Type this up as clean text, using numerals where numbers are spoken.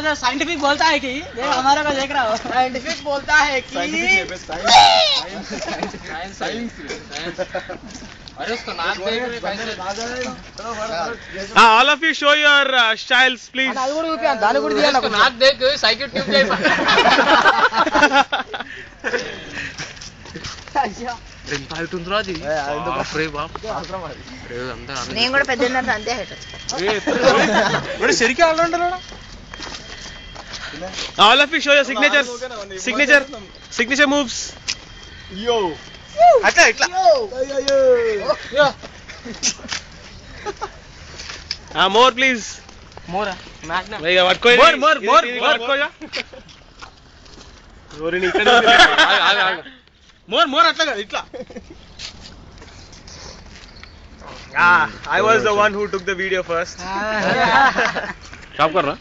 जो साइंटिफिक बोलता है कि देख हमारा को देख रहा हो, साइंटिफिक बोलता है कि अरे उसको नाक देख रहे कैसे all of you show your styles please. అది కూడా చూపియాలి, దాని కూడా తీయాలి. నాకు నాక్ దేక్ సైకిల్ ట్యూబ్ చేయి. ఎంత హైట్ ఉందిరా అది? నేను కూడా పెద్ద అంతే హైట్. సరిగ్గా allrounder. All of you show your signatures. Signature moves. Yo. అట్లా ఇట్లా. More please. Mora Magna. ఇక పట్టుకోండి. More. పట్టుకోయా. రోరిని ఇక్కడ. More అట్లా కాదు ఇట్లా. I was the one who took the video first. Stop कर रहा.